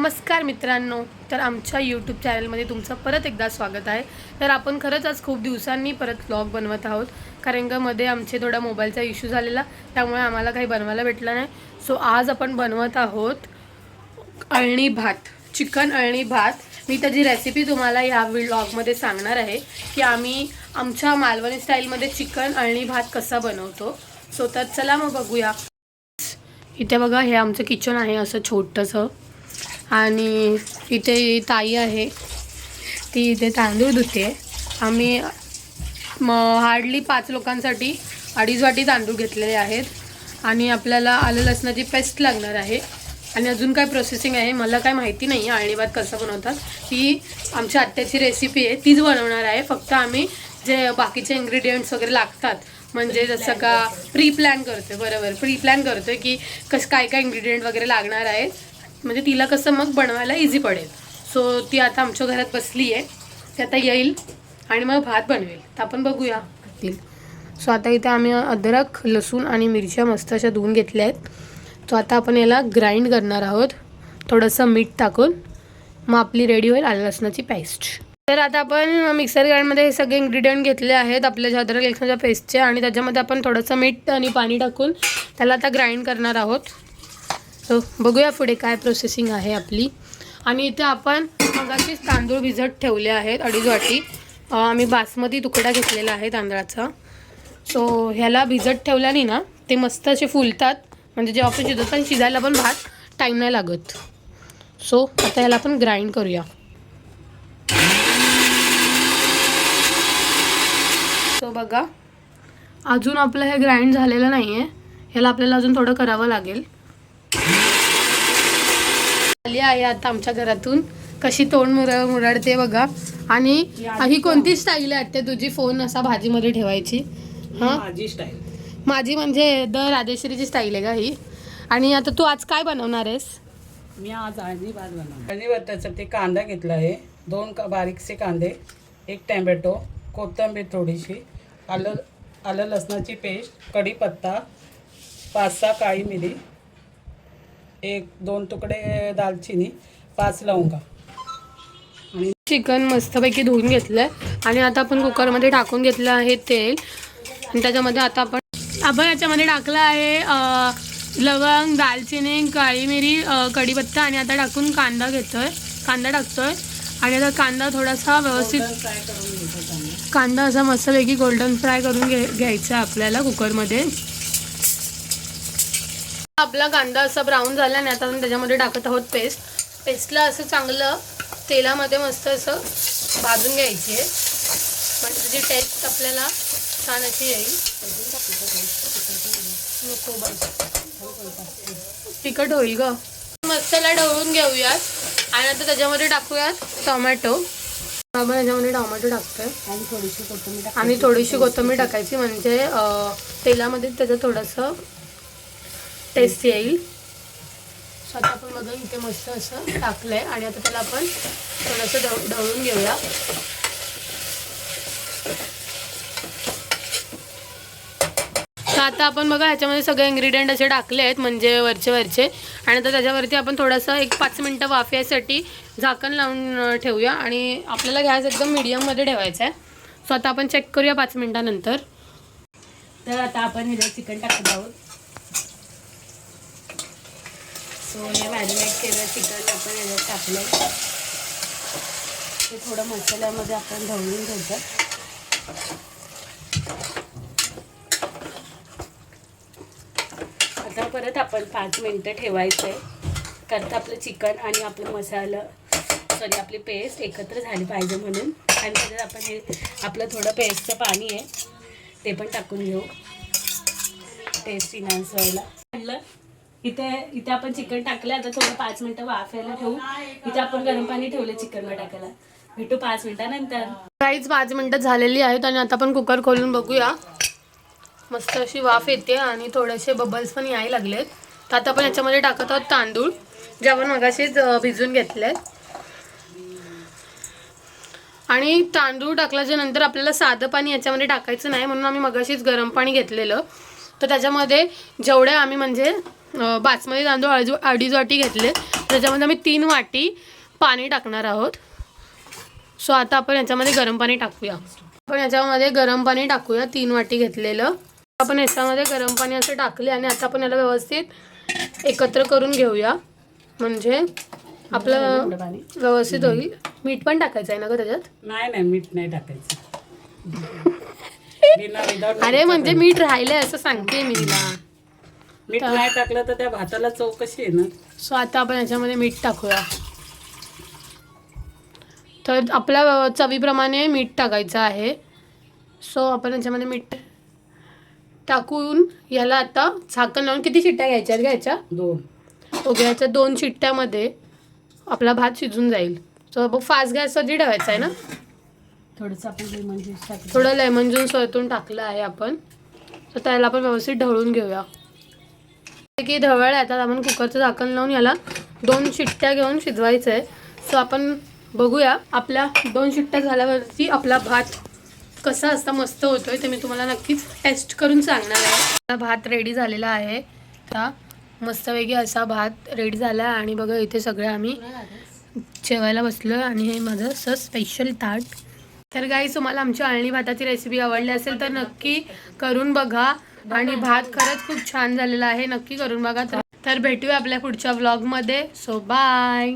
नमस्कार मित्रांनो, तर आमच्या यूट्यूब चॅनलमध्ये तुमचं परत एकदा स्वागत आहे। तर आपण खरंच आज खूप दिवसांनी परत व्लॉग बनवत आहोत, कारण का मध्ये आमचे थोडा मोबाईलचा इश्यू झालेला, त्यामुळे आम्हाला काही बनवायला भेटलं नाही। सो आज आपण बनवत आहोत अळणी भात, चिकन अळणी भात। मी त्याची रेसिपी तुम्हाला या व्लॉगमध्ये सांगणार आहे की आम्ही आमच्या मालवणी स्टाईलमध्ये चिकन अळणी भात कसा बनवतो। सो तर चला मग बघूया। इथे बघा, हे आमचं किचन आहे असं छोटंसं, आणि इथे ताई आहे, ती इथे तांदूळ धुते। आम्ही हार्डली 5 लोकांसाठी 2.5 वाटी तांदूळ घेतलेले आहेत, आणि आपल्याला आलं लसणाची पेस्ट लागणार आहे। आणि अजून काय प्रोसेसिंग आहे मला काय माहिती नाही, अळणी भात कसं बनवतात ती आमच्या आत्याची रेसिपी आहे, तीच बनवणार आहे। फक्त आम्ही जे बाकीचे इन्ग्रेडियंट्स वगैरे लागतात, म्हणजे जसं का प्री प्लॅन करतो, बरोबर प्री प्लॅन करतो की कसं काय काय इन्ग्रेडियंट वगैरे लागणार आहे, म्हणजे तिला कसं मग बनवायला इझी पडेल। सो ती आता आमच्या घरात बसली आहे, ती आता येईल आणि मग भात बनवेल, तर आपण बघूया। सो आता इथे आम्ही अद्रक, लसूण आणि मिरच्या मस्त अशा धुवून घेतल्या आहेत। सो आता आपण याला ग्राइंड करणार आहोत, थोडंसं मीठ टाकून, मग आपली रेडी होईल आलं लसणाची पेस्ट। तर आता आपण मिक्सर ग्राइंडमध्ये हे सगळे इन्ग्रेडियंट घेतले आहेत आपल्या अद्रक लसणाच्या पेस्टचे, आणि त्याच्यामध्ये आपण थोडंसं मीठ आणि पाणी टाकून त्याला आता ग्राइंड करणार आहोत। सो बघूया पुढे काय प्रोसेसिंग आहे आपली। आणि इथे आपण मगाशीच तांदूळ भिजत ठेवले आहेत 2.5 वाटी। आम्ही बासमती तुकडा घेतलेला आहे तांदळाचा। सो ह्याला भिजत ठेवल्याने ना ते मस्त असे फुलतात, म्हणजे जेव्हा आपण शिजवतात शिजायला पण भात टाईम नाही लागत। सो आता ह्याला आपण ग्राइंड करूया। सो बघा, अजून आपलं हे ग्राइंड झालेलं नाही आहे, ह्याला आपल्याला अजून थोडं करावं लागेल। आली आहे आता आमच्या घरातून, कशी तोंड मुरडते बघा। आणि ही कोणती स्टाईल आहे ते तुझी, फोन असा भाजीमध्ये ठेवायची? हां, माझी स्टाईल, माझी म्हणजे द राजेश्वरीची स्टाईल आहे का ही? आणि आता तू आज काय बनवणार आहेस? मी आज अळणी भात बनवणार। अळणी भातासाठी कांदा घेतला आहे, 2 बारीकसे कांदे, 1 टोमॅटो, कोथिंबीर थोडीशी, आलं लसणाची पेस्ट, कढीपत्ता, 5-6 काळी मिरी, 1-2 तुकडे दालचिनी, 5 लवंगा। आणि चिकन मस्तपैकी धुवून घेतलंय, आणि आता आपण कुकरमध्ये टाकून घेतलं आहे तेल, आणि त्याच्यामध्ये आता आपण याच्यामध्ये टाकलं आहे लवंग, दालचिनी, काळी मिरी, कढीपत्ता, आणि आता टाकून कांदा टाकतोय। आणि आता कांदा थोडासा व्यवस्थित फ्राय करून घ्यायचा, कांदा असा मस्तपैकी गोल्डन फ्राय करून घ्यायचा आपल्याला कुकरमध्ये। आपला कांदा असा ब्राऊन झाला, आणि आता आपण त्याच्यामध्ये टाकत आहोत पेस्टला असं चांगलं तेलामध्ये मस्त असं भाजून घ्यायची आहे, म्हणजे त्याची टेस्ट आपल्याला छान अशी येईल। नको बस तिखट होईल ग, मसाला ढवळून घेऊयात। आणि आता त्याच्यामध्ये टाकूयात टोमॅटो। आपण याच्यामध्ये टोमॅटो टाकतोय, आणि थोडीशी कोथिंबीर टाकायची, म्हणजे तेलामध्ये त्याचं थोडंसं टेस्ट येईल। आता आपण बघा इथे मस्त असं टाकलंय, आणि आता त्याला आपण थोडंसं ढवळून घेऊया। तर आता आपण बघा ह्याच्यामध्ये सगळे इन्ग्रेडियंट असे टाकले आहेत, म्हणजे वरचे, आणि आता त्याच्यावरती आपण थोडंसं 1-5 मिनटं वाफायसाठी झाकण लावून ठेवूया, आणि आपल्याला गॅस एकदम मीडियममध्ये ठेवायचा आहे। सो आता आपण चेक करूया 5 मिनटानंतर। तर आता आपण ह्याच्यात चिकन टाकत आहोत। सो हे मॅरिनेट केलं चिकन आपण ह्याच्यात टाकलं, ते थोडं मसाल्यामध्ये आपण ढवळून घ्यायचं। आता परत आपण 5 मिनटं ठेवायचं आहे, करता आपलं चिकन आणि आपलं आपली पेस्ट एकत्र झाली पाहिजे म्हणून। आणि त्याच्यात आपण हे आपलं थोडं पेस्टचं पाणी आहे ते पण टाकून घेऊ, टेस्ट इन्हान्स व्हायला। इथे आपण चिकन टाकलं, आता थोडं 5 मिनटं वाफायला ठेवू। इथे आपण गरम पाणी ठेवलं चिकनला टाकायला, भेटू 5 मिनटानंतर। काहीच 5 मिनटं झालेली आहेत, आणि आता आपण कुकर खोलून बघूया। मस्त अशी वाफ येते, आणि थोडेसे बबल्स पण यायला लागलेत। तर आता आपण याच्यामध्ये टाकत आहोत तांदूळ, जे आपण मगाशीच भिजून घेतलेत। आणि तांदूळ टाकल्याच्या नंतर आपल्याला साधं पाणी याच्यामध्ये टाकायचं नाही, म्हणून आम्ही मगाशीच गरम पाणी घेतलेलं। तर त्याच्यामध्ये जेवढे आम्ही म्हणजे बासमती तांदूळ अडीच वाटी घेतले. त्याच्यामध्ये आम्ही 3 वाटी पाणी टाकणार आहोत. सो आता आपण याच्यामध्ये गरम पाणी टाकूया. आपण याच्यामध्ये गरम पाणी टाकूया. 3 वाटी घेतलेलं आपण याच्यामध्ये गरम पाणी असं टाकले आणि आता आपण याला व्यवस्थित एकत्र करून घेऊया, म्हणजे आपलं व्यवस्थित होईल. मीठ पण टाकायचं आहे ना ग त्याच्यात? नाही मीठ नाही टाकायचं. अरे म्हणजे मीठ राहिलंय असं सांगते मी तिला. मीठ नाही टाकलं तर त्या भाताला चव कशी येणार? सो आता आपण याच्यामध्ये मीठ टाकूया. तर आपल्या चवीप्रमाणे मीठ टाकायचं आहे. सो आपण याच्यामध्ये मीठ टाकून याला आता झाकण लावून किती शिट्ट्या घ्यायच्या? 2. ओके, याच्या 2 शिट्ट्यामध्ये आपला भात शिजून जाईल. सो फास्ट गॅसवरती ठेवायचा आहे ना. थोडंसं आपण लेमन ज्यूस टाकलं. थोडं लेमन ज्यूस वरतून टाकलं आहे आपण. सो त्याला आपण व्यवस्थित ढवळून घेऊया. की ढवळ आता आपण कुकरचं झाकण लावून याला 2 शिट्ट्या घेऊन शिजवायचं आहे. सो आपण बघूया आपल्या 2 शिट्ट्या झाल्यावरती आपला भात कसा असता मस्त होतोय ते मी तुम्हाला नक्कीच टेस्ट करून सांगणार आहे. आपला भात रेडी झालेला आहे. आता मस्तपैकी असा भात रेडी झाला आहे आणि बघा इथे सगळे आम्ही जेवायला बसलो आणि हे माझं असं स्पेशल ताट. तर गाईस, तुम्हाला आमची अळणी भाताची रेसिपी आवडली असेल तर नक्की करून बघा आणि भात खरंच खूप छान झालेला आहे. नक्की करून बघा. तर भेटूया आपल्या पुढच्या व्लॉगमध्ये. So bye.